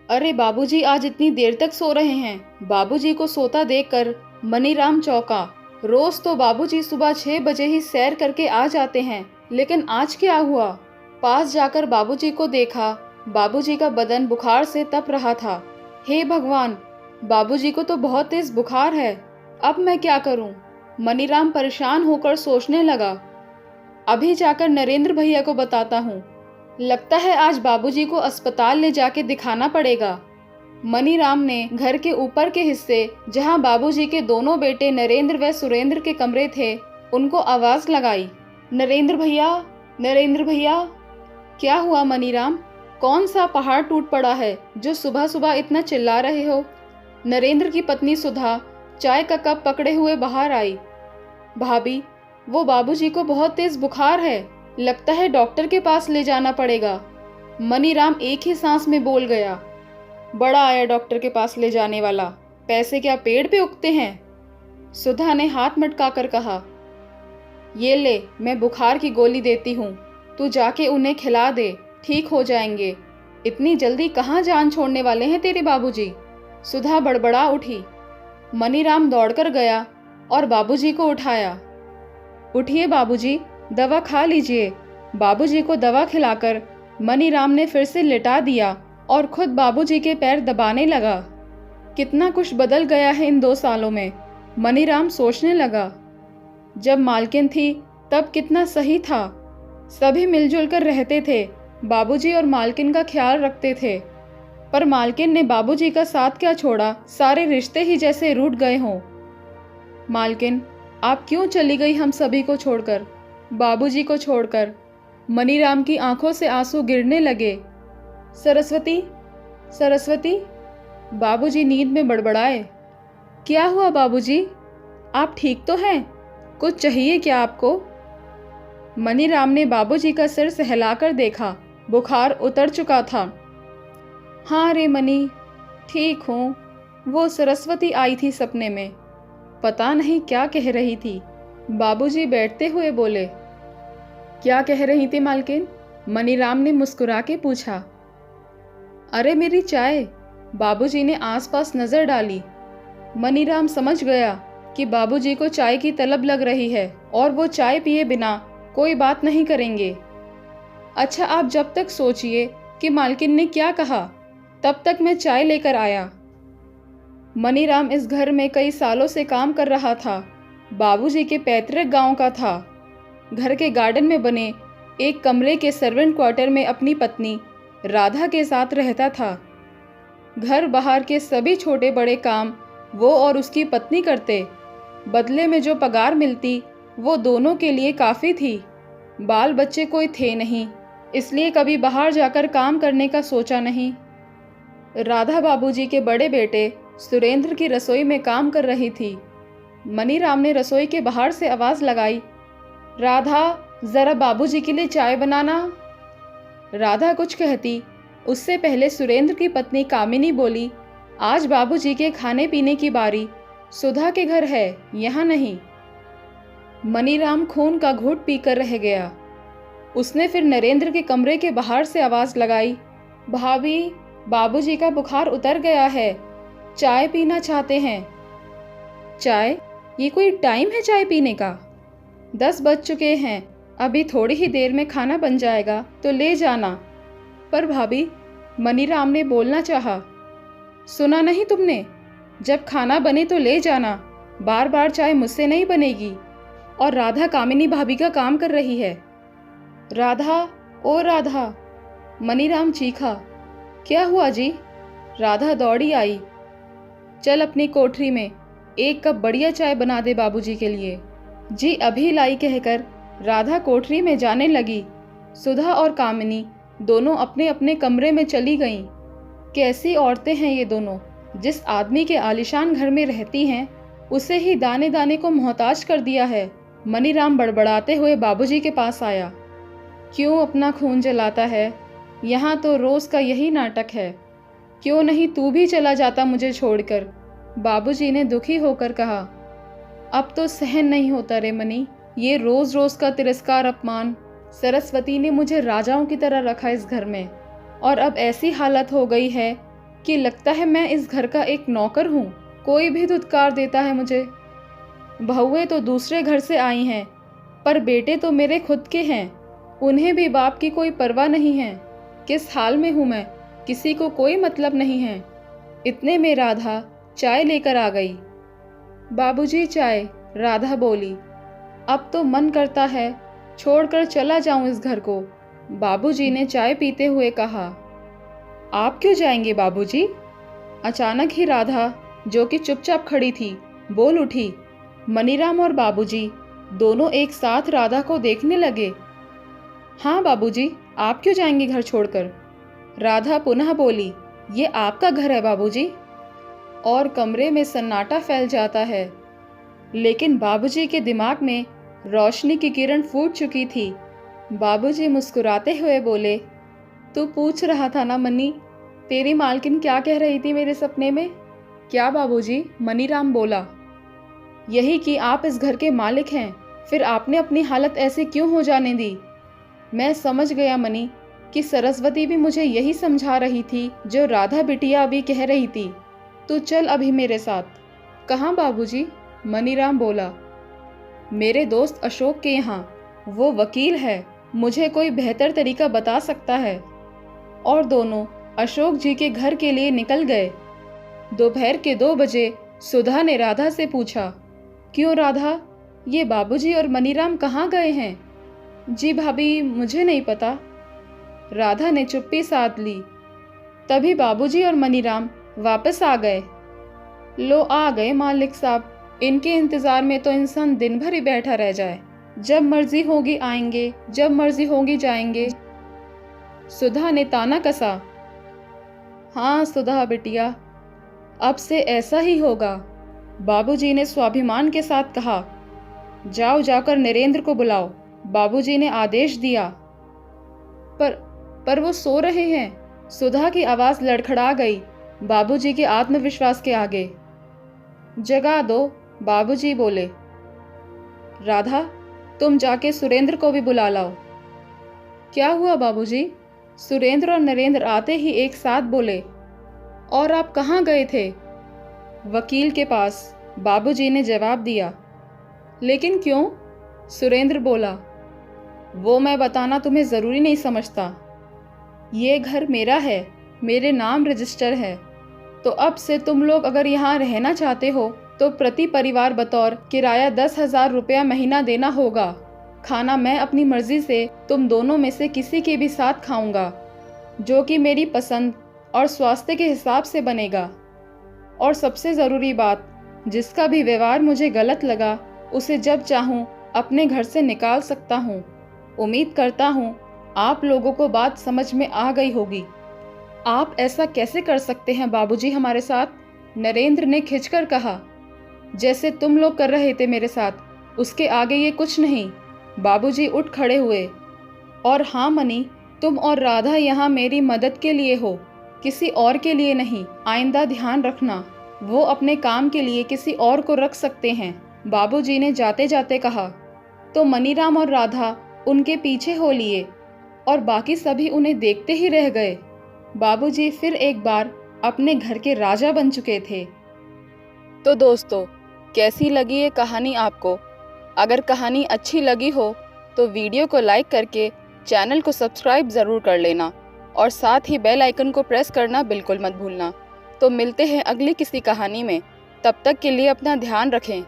अरे बाबूजी आज इतनी देर तक सो रहे हैं। बाबूजी को सोता देखकर मनीराम चौंका। रोज तो बाबूजी सुबह 6 बजे ही सैर करके आ जाते हैं, लेकिन आज क्या हुआ? पास जाकर बाबूजी को देखा। बाबूजी का बदन बुखार से तप रहा था। हे भगवान, बाबूजी को तो बहुत तेज बुखार है। अब मैं क्या करूं? मनीराम परेशान होकर सोचने लगा। अभी जाकर नरेंद्र भैया को बताता हूँ। लगता है आज बाबूजी को अस्पताल ले जाके दिखाना पड़ेगा। मनीराम ने घर के ऊपर के हिस्से, जहाँ बाबूजी के दोनों बेटे नरेंद्र व सुरेंद्र के कमरे थे, उनको आवाज लगाई। नरेंद्र भैया, नरेंद्र भैया। क्या हुआ मनीराम? कौन सा पहाड़ टूट पड़ा है जो सुबह सुबह इतना चिल्ला रहे हो? नरेंद्र की पत्नी सुधा चाय का कप पकड़े हुए बाहर आई। भाभी, वो बाबूजी को बहुत तेज बुखार है। लगता है डॉक्टर के पास ले जाना पड़ेगा। मनीराम एक ही सांस में बोल गया। बड़ा आया डॉक्टर के पास ले जाने वाला। पैसे क्या पेड़ पे उगते हैं? सुधा ने हाथ मटकाकर कहा। ये ले, मैं बुखार की गोली देती हूँ, तू जाके उन्हें खिला दे, ठीक हो जाएंगे। इतनी जल्दी कहाँ जान छोड़ने वाले हैं तेरे बाबूजी? सुधा बड़बड़ा उठी। मनीराम दौड़कर गया और बाबूजी को उठाया। उठिए बाबूजी, दवा खा लीजिए। बाबूजी को दवा खिलाकर मनीराम ने फिर से लिटा दिया और खुद बाबूजी के पैर दबाने लगा। कितना कुछ बदल गया है इन 2 सालों में, मनीराम सोचने लगा। जब मालकिन थी तब कितना सही था। सभी मिलजुल कर रहते थे, बाबूजी और मालकिन का ख्याल रखते थे। पर मालकिन ने बाबूजी का साथ क्या छोड़ा, सारे रिश्ते ही जैसे रूठ गए हों। मालकिन, आप क्यों चली गई हम सभी को छोड़कर, बाबूजी को छोड़कर? मनीराम की आंखों से आंसू गिरने लगे। सरस्वती, सरस्वती। बाबूजी नींद में बड़बड़ाए। क्या हुआ बाबूजी? आप ठीक तो हैं? कुछ चाहिए क्या आपको? मनीराम ने बाबूजी का सिर सहलाकर देखा। बुखार उतर चुका था। हाँ रे मनी, ठीक हूँ। वो सरस्वती आई थी सपने में, पता नहीं क्या कह रही थी। बाबूजी बैठते हुए बोले। क्या कह रही थी मालकिन? मनीराम ने मुस्कुरा के पूछा। अरे मेरी चाय। बाबूजी ने आसपास नजर डाली। मनीराम समझ गया कि बाबूजी को चाय की तलब लग रही है और वो चाय पिए बिना कोई बात नहीं करेंगे। अच्छा, आप जब तक सोचिए कि मालकिन ने क्या कहा, तब तक मैं चाय लेकर आया। मनीराम इस घर में कई सालों से काम कर रहा था। बाबूजी के पैतृक गांव का था। घर के गार्डन में बने एक कमरे के सर्वेंट क्वार्टर में अपनी पत्नी राधा के साथ रहता था। घर बाहर के सभी छोटे बड़े काम वो और उसकी पत्नी करते। बदले में जो पगार मिलती वो दोनों के लिए काफ़ी थी। बाल बच्चे कोई थे नहीं, इसलिए कभी बाहर जाकर काम करने का सोचा नहीं। राधा बाबूजी के बड़े बेटे सुरेंद्र की रसोई में काम कर रही थी। मनीराम ने रसोई के बाहर से आवाज़ लगाई। राधा, ज़रा बाबूजी के लिए चाय बनाना। राधा कुछ कहती, उससे पहले सुरेंद्र की पत्नी कामिनी बोली, आज बाबूजी के खाने पीने की बारी सुधा के घर है, यहाँ नहीं। मनीराम खून का घूंट पीकर रह गया। उसने फिर नरेंद्र के कमरे के बाहर से आवाज़ लगाई। भाभी, बाबूजी का बुखार उतर गया है, चाय पीना चाहते हैं। चाय? ये कोई टाइम है चाय पीने का? 10 बज चुके हैं, अभी थोड़ी ही देर में खाना बन जाएगा तो ले जाना। पर भाभी, मनीराम ने बोलना चाहा। सुना नहीं तुमने? जब खाना बने तो ले जाना, बार बार चाय मुझसे नहीं बनेगी। और राधा कामिनी भाभी का काम कर रही है। राधा, ओ राधा, मनीराम चीखा। क्या हुआ जी? राधा दौड़ी आई। चल अपनी कोठरी में 1 कप बढ़िया चाय बना दे बाबूजी के लिए। जी अभी लाई कहकर राधा कोठरी में जाने लगी। सुधा और कामिनी दोनों अपने अपने कमरे में चली गईं। कैसी औरतें हैं ये दोनों। जिस आदमी के आलीशान घर में रहती हैं, उसे ही दाने दाने को मोहताज कर दिया है। मनीराम बड़बड़ाते हुए बाबूजी के पास आया। क्यों अपना खून जलाता है? यहाँ तो रोज का यही नाटक है। क्यों नहीं तू भी चला जाता मुझे छोड़कर? बाबूजी ने दुखी होकर कहा। अब तो सहन नहीं होता रे मनी, ये रोज रोज का तिरस्कार, अपमान। सरस्वती ने मुझे राजाओं की तरह रखा इस घर में, और अब ऐसी हालत हो गई है कि लगता है मैं इस घर का एक नौकर हूँ। कोई भी धुतकार देता है मुझे। बहुएं तो दूसरे घर से आई हैं, पर बेटे तो मेरे खुद के हैं। उन्हें भी बाप की कोई परवाह नहीं है। किस हाल में हूँ मैं, किसी को कोई मतलब नहीं है। इतने में राधा चाय लेकर आ गई। बाबूजी चाय, राधा बोली। अब तो मन करता है छोड़कर चला जाऊं इस घर को। बाबूजी ने चाय पीते हुए कहा। आप क्यों जाएंगे बाबूजी? अचानक ही राधा, जो कि चुपचाप खड़ी थी, बोल उठी। मनीराम और बाबूजी दोनों एक साथ राधा को देखने लगे। हाँ बाबूजी, आप क्यों जाएंगे घर छोड़कर? राधा पुनः बोली। ये आपका घर है बाबूजी। और कमरे में सन्नाटा फैल जाता है। लेकिन बाबूजी के दिमाग में रोशनी की किरण फूट चुकी थी। बाबूजी मुस्कुराते हुए बोले, तू पूछ रहा था ना मनी, तेरी मालकिन क्या कह रही थी मेरे सपने में? क्या बाबूजी? मनीराम बोला। यही कि आप इस घर के मालिक हैं, फिर आपने अपनी हालत ऐसी क्यों हो जाने दी? मैं समझ गया मनी कि सरस्वती भी मुझे यही समझा रही थी जो राधा बिटिया अभी कह रही थी। तू चल अभी मेरे साथ। कहाँ बाबूजी? मनीराम बोला। मेरे दोस्त अशोक के यहाँ। वो वकील है, मुझे कोई बेहतर तरीका बता सकता है। और दोनों अशोक जी के घर के लिए निकल गए। दोपहर के 2 बजे सुधा ने राधा से पूछा, क्यों राधा, ये बाबूजी और मनीराम कहाँ गए हैं? जी भाभी, मुझे नहीं पता। राधा ने चुप्पी साध ली। तभी बाबूजी और मनीराम वापस आ गए। लो आ गए मालिक साहब, इनके इंतजार में तो इंसान दिन भर ही बैठा रह जाए। जब मर्जी होगी आएंगे, जब मर्जी होगी जाएंगे। सुधा ने ताना कसा। हाँ सुधा बिटिया, अब से ऐसा ही होगा। बाबूजी ने स्वाभिमान के साथ कहा। जाओ, जाकर नरेंद्र को बुलाओ, बाबूजी ने आदेश दिया। पर वो सो रहे हैं। सुधा की आवाज लड़खड़ा गई बाबूजी के आत्मविश्वास के आगे। जगा दो, बाबूजी बोले। राधा, तुम जाके सुरेंद्र को भी बुला लाओ। क्या हुआ बाबूजी? सुरेंद्र और नरेंद्र आते ही एक साथ बोले। और आप कहाँ गए थे? वकील के पास, बाबूजी ने जवाब दिया। लेकिन क्यों? सुरेंद्र बोला। वो मैं बताना तुम्हें ज़रूरी नहीं समझता। ये घर मेरा है, मेरे नाम रजिस्टर है। तो अब से तुम लोग अगर यहाँ रहना चाहते हो तो प्रति परिवार बतौर किराया 10,000 रुपया महीना देना होगा। खाना मैं अपनी मर्जी से तुम दोनों में से किसी के भी साथ खाऊंगा, जो कि मेरी पसंद और स्वास्थ्य के हिसाब से बनेगा। और सबसे ज़रूरी बात, जिसका भी व्यवहार मुझे गलत लगा उसे जब चाहूँ अपने घर से निकाल सकता हूँ। उम्मीद करता हूँ आप लोगों को बात समझ में आ गई होगी। आप ऐसा कैसे कर सकते हैं बाबूजी हमारे साथ? नरेंद्र ने खिंचकर कहा। जैसे तुम लोग कर रहे थे मेरे साथ, उसके आगे ये कुछ नहीं। बाबूजी उठ खड़े हुए। और हाँ मनी, तुम और राधा यहाँ मेरी मदद के लिए हो, किसी और के लिए नहीं। आइंदा ध्यान रखना, वो अपने काम के लिए किसी और को रख सकते हैं, बाबूजी ने जाते जाते कहा। तो मनीराम और राधा उनके पीछे हो लिए और बाकी सभी उन्हें देखते ही रह गए। बाबूजी फिर एक बार अपने घर के राजा बन चुके थे। तो दोस्तों, कैसी लगी ये कहानी आपको? अगर कहानी अच्छी लगी हो तो वीडियो को लाइक करके चैनल को सब्सक्राइब ज़रूर कर लेना और साथ ही बेल आइकन को प्रेस करना बिल्कुल मत भूलना। तो मिलते हैं अगली किसी कहानी में। तब तक के लिए अपना ध्यान रखें।